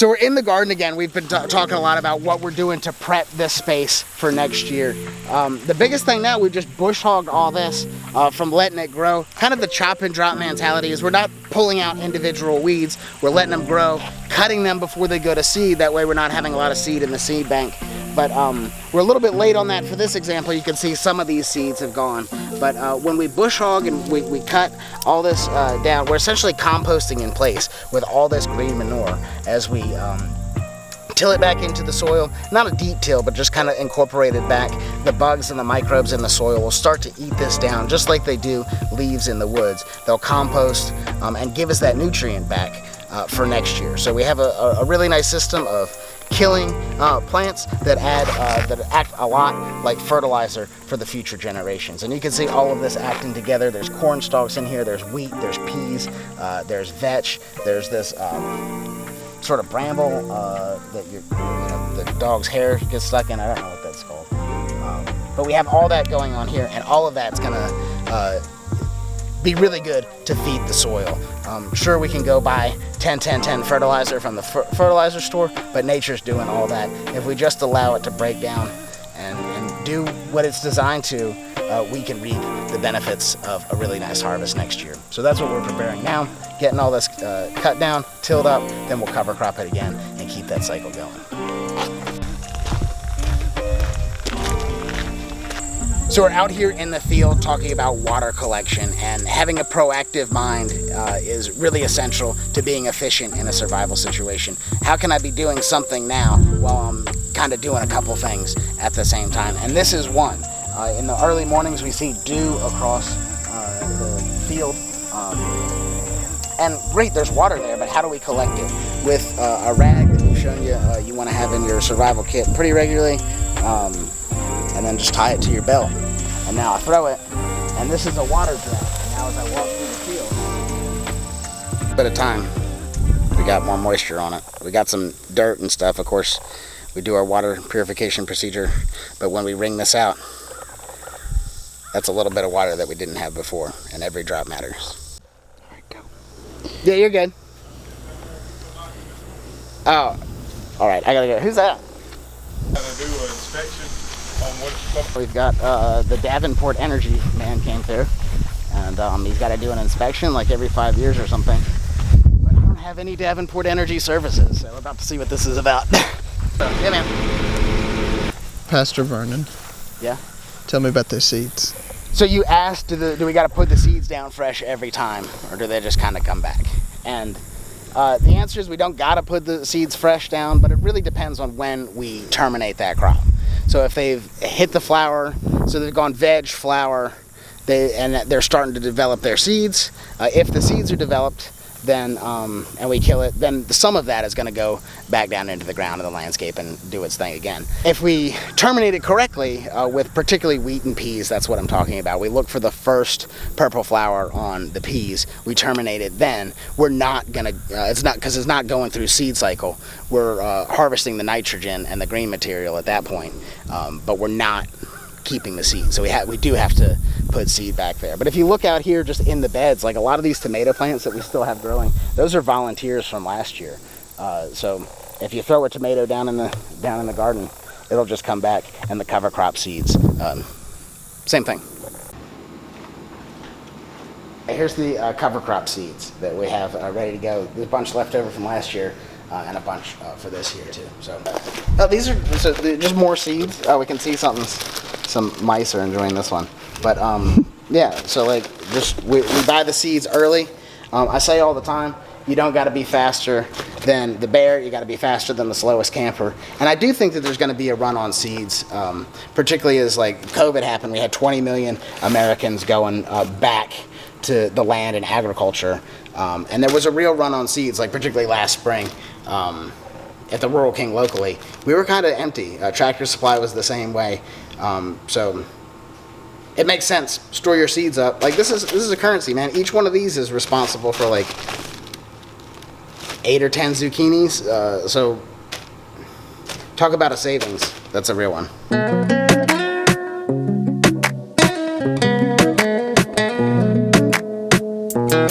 So we're in the garden again. We've been talking a lot about what we're doing to prep this space for next year. The biggest thing now, we've just bush hogged all this from letting it grow. Kind of the chop and drop mentality is we're not pulling out individual weeds. We're letting them grow, cutting them before they go to seed. That way we're not having a lot of seed in the seed bank. But we're a little bit late on that. For this example, you can see some of these seeds have gone. But when we bush hog and we cut all this down, we're essentially composting in place with all this green manure as we till it back into the soil. Not a deep till, but just kind of incorporate it back. The bugs and the microbes in the soil will start to eat this down just like they do leaves in the woods. They'll compost and give us that nutrient back for next year. So we have a really nice system of killing plants that act a lot like fertilizer for the future generations. And you can see all of this acting together. There's corn stalks in here, there's wheat, there's peas, there's vetch, there's this sort of bramble that the dog's hair gets stuck in. I don't know what that's called. But we have all that going on here, and all of that's gonna be really good to feed the soil. Sure, we can go buy 10-10-10 fertilizer from the fertilizer store, but nature's doing all that. If we just allow it to break down and do what it's designed to, we can reap the benefits of a really nice harvest next year. So that's what we're preparing now, getting all this cut down, tilled up, then we'll cover crop it again and keep that cycle going. So we're out here in the field talking about water collection, and having a proactive mind is really essential to being efficient in a survival situation. How can I be doing something now while I'm kind of doing a couple things at the same time? And this is one. In the early mornings we see dew across the field. And great, there's water there, but how do we collect it? With a rag that we've shown you you want to have in your survival kit pretty regularly. And then just tie it to your belt. And now I throw it, and this is a water drop. And now as I walk through the field, a bit of time, we got more moisture on it. We got some dirt and stuff. Of course, we do our water purification procedure, but when we wring this out, that's a little bit of water that we didn't have before, and every drop matters. All right, go. Yeah, you're good. Oh, all right, I gotta go. Who's that? Gotta do an inspection. We've got the Davenport Energy man came through, and he's got to do an inspection like every 5 years or something. But I don't have any Davenport Energy services, so we're about to see what this is about. Yeah, man. Pastor Vernon. Yeah? Tell me about their seeds. So you asked, do we got to put the seeds down fresh every time, or do they just kind of come back? And the answer is we don't got to put the seeds fresh down, but it really depends on when we terminate that crop. So if they've hit the flower, so they've gone veg, flower, and they're starting to develop their seeds. If the seeds are developed, then and we kill it, then some of that is going to go back down into the ground in the landscape and do its thing again. If we terminate it correctly, with particularly wheat and peas, that's what I'm talking about. We look for the first purple flower on the peas. We terminate it then. We're not going to, it's not because it's not going through seed cycle. We're harvesting the nitrogen and the green material at that point, but we're not keeping the seed. So we do have to put seed back there. But if you look out here just in the beds, like a lot of these tomato plants that we still have growing, those are volunteers from last year. So if you throw a tomato down in the garden, it'll just come back, and the cover crop seeds, same thing. Here's the cover crop seeds that we have ready to go. There's a bunch left over from last year. And a bunch for this year too. So these are just more seeds. We can see some mice are enjoying this one. But yeah, so like just we buy the seeds early. I say all the time, you don't got to be faster than the bear. You got to be faster than the slowest camper. And I do think that there's going to be a run on seeds, particularly as like COVID happened. We had 20 million Americans going back to the land and agriculture. And there was a real run on seeds, like particularly last spring at the Rural King locally. We were kind of empty. Tractor Supply was the same way. So it makes sense. Store your seeds up. Like this is a currency, man. Each one of these is responsible for like 8 or 10 zucchinis. So talk about a savings. That's a real one.